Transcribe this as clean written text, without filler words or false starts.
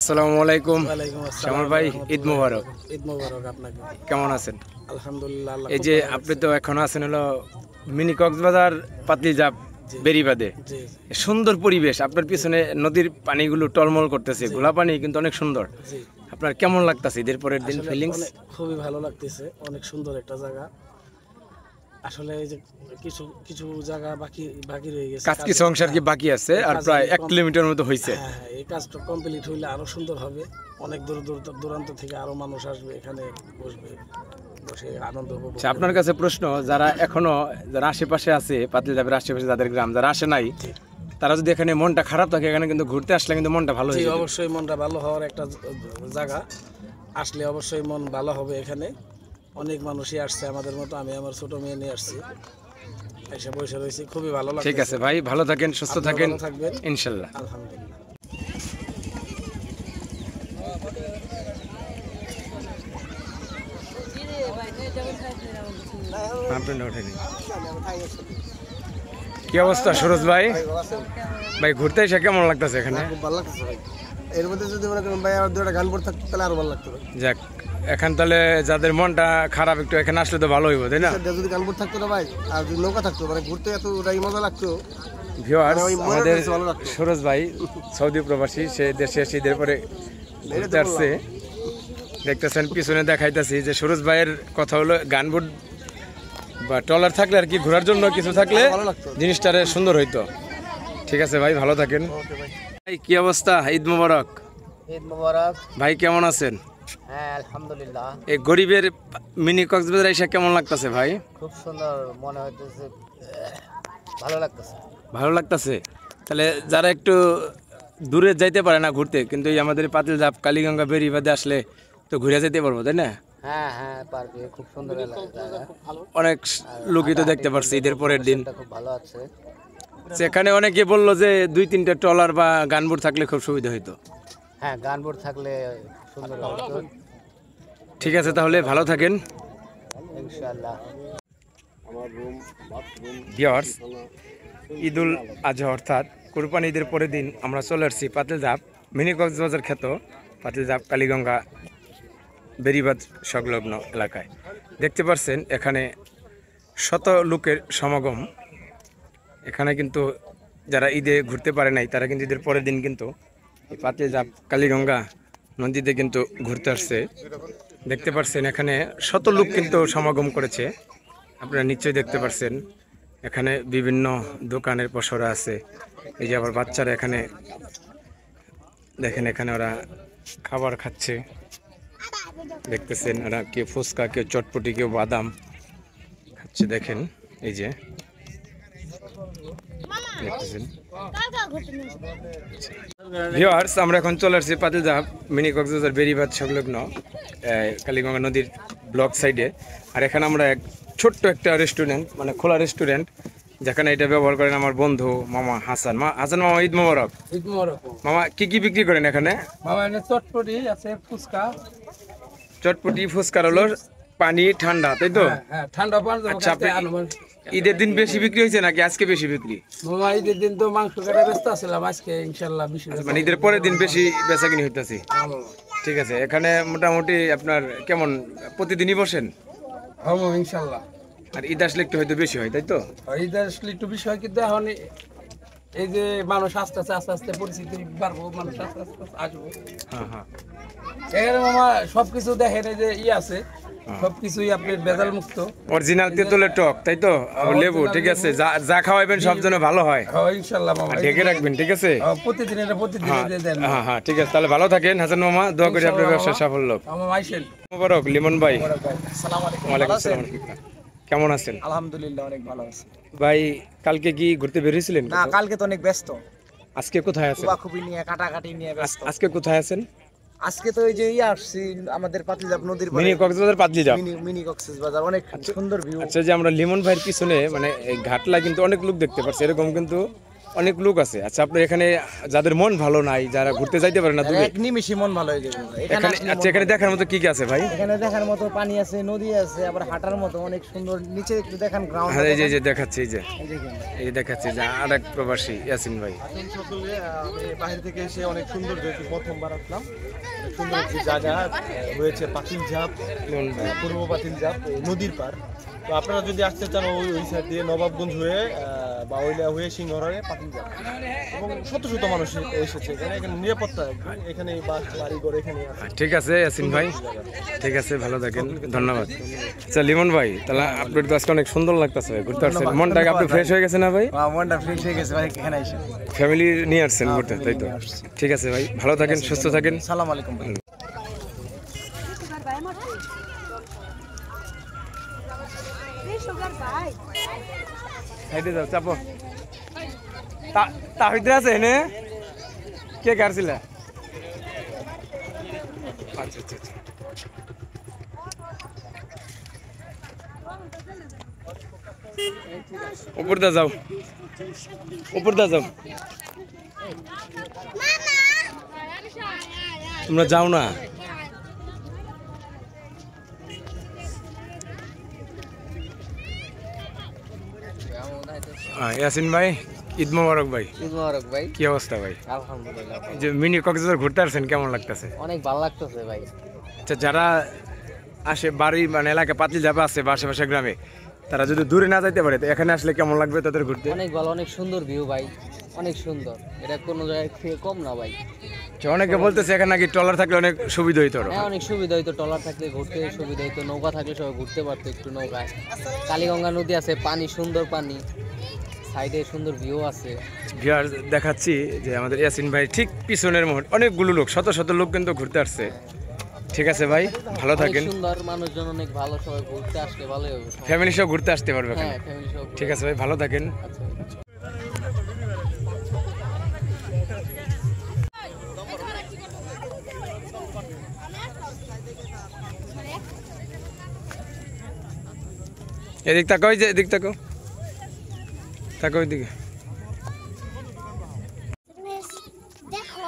আসসালামু আলাইকুম। ওয়ালাইকুম আসসালাম শ্যামল ভাই, ঈদ মোবারক। ঈদ মোবারক আপনাকে। কেমন আছেন? আলহামদুলিল্লাহ, আল্লাহ এই খুব যে ভালো আপনি রাখছে। তো এখন আছেন হলো মিনি কক্সবাজার পাতলিজাপ জি বেরিবাদে। জি সুন্দর পরিবেশ, আপনার পিছনে নদীর পানিগুলো টলমল করতেছে, জি। ঘোলা পানি কিন্তু অনেক সুন্দর। জি আপনার কেমন লাগতেছে ঈদের পরের দিন আসলে ফিলিংস? খুবই ভালো লাগতেছে, অনেক সুন্দর একটা জায়গা। আসলে এই যে কিছু কিছু জায়গা বাকি বাকি রয়ে গেছে, কাজ কিছু অংশ আর কি বাকি আছে, এই আর কাজ প্রায় যদি 1 কিলোমিটার মতো হয়েছে। হ্যাঁ হ্যাঁ, এই কাজটা কমপ্লিট হইলে আরো সুন্দর হবে। অনেক দূর দূর দূরান্ত থেকে আরো মানুষ আসবে, এখানে বসবে, বসে আনন্দ উপভোগ আচ্ছা, আপনার করবে। কাছে প্রশ্ন, যারা আশেপাশে আছে পাতলিজাপের আশেপাশে যাদের গ্রাম যারা আসে নাই, জি তারা যদি এখানে মনটা খারাপ থাকে, এখানে কিন্তু ঘুরতে আসলে কিন্তু মনটা ভালো জি, হয়ে যাবে। অবশ্যই মনটা ভালো হওয়ার একটা জায়গা। আসলে অবশ্যই মন ভালো হবে। এখানে অনেক মানুষই আসছে আমাদের মতো, আমি আমার ছোট মেয়ে নিয়ে আসছি, এসে বসে রয়েছি, খুবই ভালো লাগছে। ঠিক আছে ভাই, ভালো থাকেন, সুস্থ থাকেন ভালো থাকবেন ইনশাল্লাহ। আলহামদুলিল্লাহ। আপনার ওঠেনি। কি অবস্থা সুরজ ভাই? ভাই ঘুরতে এসে কেমন লাগতেছে এখানে? খুব ভালো লাগছে ভাই। এর মধ্যে যদি মনে করেন ভাই আর দুটো গান পড়ে থাকতো তাহলে আরো ভালো লাগতো ভাই। যাক, এখন তাহলে যাদের মনটা খারাপ একটু এখানে আসলে তো ভালো হইব, তাই না? যদি গান পড়ে থাকতো না ভাই, আর যদি নৌকা থাকতো, মানে ঘুরতে এত ওটাই মজা লাগতো। ভিউয়ার্স, ওই মনের আমাদের কাছে ভালো লাগতো। সুরজ ভাই সৌদি প্রবাসী, সে দেশে এসে ঈদের পরে ঘুরতে আসছে। দেখতেছেন পিছনে দেখাইতেছি যে সুরজ ভাইয়ের কথা হলো গানবোট বা ট্রলার থাকলে আর কি ঘোরার জন্য কিছু থাকলে ভালো লাগতো। জিনিসটা আরো সুন্দর হইতো। ঠিক আছে ভাই, ভালো থাকেন। ওকে ভাই, ভাই কি অবস্থা? ঈদ মোবারক। ঈদ মোবারক। ভাই কেমন আছেন? হ্যাঁ আলহামদুলিল্লাহ, এই গরিবের মিনি কক্সবাজার এসে কেমন লাগতেছে ভাই? খুব সুন্দর মনে হইতেছে, ভালো লাগতেছে। ভালো লাগতেছে। তাহলে যারা একটু দূরে যাইতে পারে না ঘুরতে, কিন্তু এই আমাদের পাতিলজাপ কালীগঙ্গা বেরিবাদে আসলে তো ঘুরে যেতে পারবো, তাই না? হ্যাঁ হ্যাঁ, পারবে, খুব সুন্দর জায়গা। অনেক লোকই তো দেখতে পারছি ঈদের পরের দিন। পরিবেশটা খুব ভালো আছে। সেখানে অনেকে বললো যে 2-3টা ট্রলার বা গানবোট থাকলে খুব সুবিধা হইতো। হ্যাঁ, গান বোর্ড থাকলে সুন্দর হতো ঠিক আছে, তাহলে ভালো থাকেন। ইনশাআল্লাহ। ভিউয়ার্স, ঈদুল আজহা অর্থাৎ কুরবানি ঈদের পরের দিন আমরা চলে আসছি পাতিলজাপ মিনি কক্সবাজার খ্যাত পাতিলজাপ কালীগঙ্গা বেরিবাদ সংলগ্ন এলাকায়। দেখতে পাচ্ছেন এখানে শত লোকের সমাগম। এখানে কিন্তু যারা ঈদে ঘুরতে পারে নাই, তারা কিন্তু ঈদের পরের দিন কিন্তু এই পাতিলজাপ কালীগঙ্গা নদীতে কিন্তু ঘুরতে আসছে। দেখতে পাচ্ছেন এখানে শত লোক কিন্তু সমাগম করেছে। আপনারা নিশ্চয়ই দেখতে পাচ্ছেন এখানে বিভিন্ন দোকানের পসরা আছে। এই যে আবার বাচ্চারা এখানে দেখেন, এখানে ওরা খাবার খাচ্ছে। দেখতেছেন ওরা কেউ ফুচকা, কেউ চটপটি, কেউ বাদাম খাচ্ছে। দেখেন এই যে দেখতেছেন। ভিউয়ার্স, আমরা এখন চলে আসছি পাতিলজাপ মিনি কক্সবাজার বেরিবাদ সংলগ্ন কালীগঙ্গা নদীর ব্লক সাইডে। আর এখানে আমরা এক ছোট্ট একটা রেস্টুরেন্ট, মানে খোলা রেস্টুরেন্ট, যেখানে এটা ব্যবহার করেন আমার বন্ধু মামা হাসান। হাসান মামা, ঈদ মোবারক। ঈদ মোবারক মামা, কি কি বিক্রি করেন এখানে? মামা। এনে চটপটি আছে, ফুচকা, চটপটি, ফুচকার হলো পানি ঠান্ডা, তাই তো? হ্যাঁ ঠান্ডা পান। আচ্ছা, আপনি ঈদের দিন বেশি বিক্রি হয়েছে নাকি আজকে বেশি বিক্রি? মামা ঈদের দিন তো মাংস কাটা ব্যস্ত আসছিলাম, আজকে ইনশাল্লাহ বেশি মানে ঈদের পরের দিন বেশি বেচা কিনি হইতেছে। ঠিক আছে, এখানে মোটামুটি আপনার কেমন প্রতিদিনই বসেন? হবো ইনশাল্লাহ। আর ঈদ আসলে একটু হয়তো বেশি হয়, তাই তো? ঈদের আসলে একটু বিষয়, কিন্তু এখন এই যে মানুষ আস্তে আস্তে আস্তে আস্তে পরিস্থিতি বাড়বো, মানুষ আস্তে আস্তে আসবো। হ্যাঁ হ্যাঁ। এখানে মামা সবকিছু দেখেন, এই যে আছে সবকিছুই আপনার ভেজাল মুক্ত, অরিজিনাল তেঁতুলের টক, তাই তো? আবার লেবু, ঠিক আছে। যা যা খাওয়াইবেন সব যেন ভালো হয়। হ্যাঁ ইনশাল্লাহ মামা। আর ঢেকে রাখবেন, ঠিক আছে? প্রতিদিন এটা প্রতিদিন দেন হ্যাঁ হ্যাঁ, ঠিক আছে। তাহলে ভালো থাকেন হাসান মামা, দোয়া করি আপনার ব্যবসার সাফল্য। মামা আইসেন। মোবারক লিমন ভাই। আসসালামু আলাইকুম। ওয়ালাইকুম আসসালাম। কেমন আছেন আলহামদুলিল্লাহ, অনেক ভালো আছি ভাই? কালকে কি ঘুরতে বেরিয়েছিলেন? না, কালকে তো অনেক ব্যস্ত, আজকে কোথায় আছেন? খুবই নিয়ে কাটাকাটি নিয়ে ব্যস্ত। আজকে কোথায় আছেন? আজকে তো এই যে আসছি আমাদের পাতিলজাপ নদীর মিনি কক্সবাজার পাতলিজাপ। মিনি কক্সবাজার, অনেক সুন্দর ভিউ। আচ্ছা, যে আমরা লিমন ভাইয়ের পিছনে মানে এই ঘাটলা কিন্তু অনেক লোক দেখতে পাচ্ছি, এরকম কিন্তু অনেক লোক আছে। আচ্ছা আপনার এখানে যাদের মন ভালো নাই, যারা ঘুরতে যাইতে পারে না দূরে, এক নিমিষে মন ভালো হয়ে যাবে ভাই। এখানে আসলে আচ্ছা এখানে দেখার মতো কি কি আছে ভাই? এখানে দেখার মতো পানি আছে, নদী আছে, আবার হাঁটার মতো অনেক সুন্দর। নিচে একটু দেখান গ্রাউন্ড। হ্যাঁ এই যে দেখাচ্ছি, এই যে এই দেখেন এই দেখাচ্ছি যে আরেক প্রবাসী ইয়াসিন ভাই। আসুন সকলে, আমি বাইরে থেকে এসে অনেক সুন্দর, যেহেতু প্রথমবার আসলাম, অনেক সুন্দর একটি জায়গা রয়েছে পাতিল ঝাপ, পূর্ব পাতিল ঝাপ, এই নদীর পার। তো আপনারা যদি আসতে চান ওই সাইড দিয়ে নবাবগঞ্জ হয়ে বা ওইলা হয়ে সিংহরে পাতিল ঝাপ, এবং শত শত মানুষ এসেছে এখানে। এখানে নিরাপত্তা একদম, এখানে বাস বাড়ি ঘর এখানে আছে। ঠিক আছে ইয়াসিন ভাই, ঠিক আছে, ভালো থাকেন, ধন্যবাদ। আচ্ছা লিমন ভাই, তাহলে আপনার তো আজকে অনেক সুন্দর লাগতেছে ভাই, ঘুরতে আসছেন, মনটা আপনি ফ্রেশ হয়ে গেছে না ভাই? মনটা ফ্রেশ হয়ে গেছে ভাই এখানে এসে। ফ্যামিলি নিয়ে আসছেন ঘুরতে, তাই তো? ঠিক আছে ভাই, ভালো থাকেন, সুস্থ থাকেন। সালাম আলাইকুম ভাই। সাইডে যাও, চাপো। তাহিদ আছে এনে কে কারছিল? আচ্ছা আচ্ছা আচ্ছা। উপর দা যাও, উপর দা যাও, তোমরা যাও না। ইয়াসিন ভাই, ঈদ মোবারক ভাই। ঈদ মোবারক ভাই। কি অবস্থা ভাই? আলহামদুলিল্লাহ এই যে মিনি কক্সবাজার ঘুরতে আসছেন, কেমন লাগতেছে? অনেক ভালো লাগতেছে ভাই। আচ্ছা যারা আসে বাড়ি মানে এলাকা পাতিল যাবে আছে বা আশেপাশে গ্রামে, তারা যদি দূরে না যাইতে পারে তো এখানে আসলে কেমন লাগবে তাদের ঘুরতে? অনেক ভালো, অনেক সুন্দর ভিউ ভাই, অনেক সুন্দর। এটা কোনো জায়গায় থেকে কম না ভাই। আচ্ছা, অনেকে বলতেছে এখানে নাকি ট্রলার থাকলে অনেক সুবিধা হইতো আরো। হ্যাঁ অনেক সুবিধা হইতো, ট্রলার থাকলে ঘুরতে সুবিধা হইতো, নৌকা থাকলে সবাই ঘুরতে পারতো একটু নৌকায়। কালীগঙ্গা নদী আছে, পানি সুন্দর, পানি সাইডে সুন্দর ভিউ আছে। ভিউয়ার্স দেখাচ্ছি যে আমাদের ইয়াসিন ভাই ঠিক পিছনের মুহূর্তে অনেকগুলো লোক, শত শত লোক কিন্তু ঘুরতে আসছে। ঠিক আছে ভাই, ভালো অনেক থাকেন। সুন্দর, মানুষজন অনেক ভালো, সবাই ঘুরতে আসলে ভালোই হবে। ফ্যামিলি সহ ঘুরতে আসতে পারবে এখানে। হ্যাঁ ফ্যামিলি সব। ঠিক আছে ভাই, ভালো থাকেন। আচ্ছা। এদিক তাকাও, এই যে এদিক তাকাও, তাকাও এদিকে। দেখো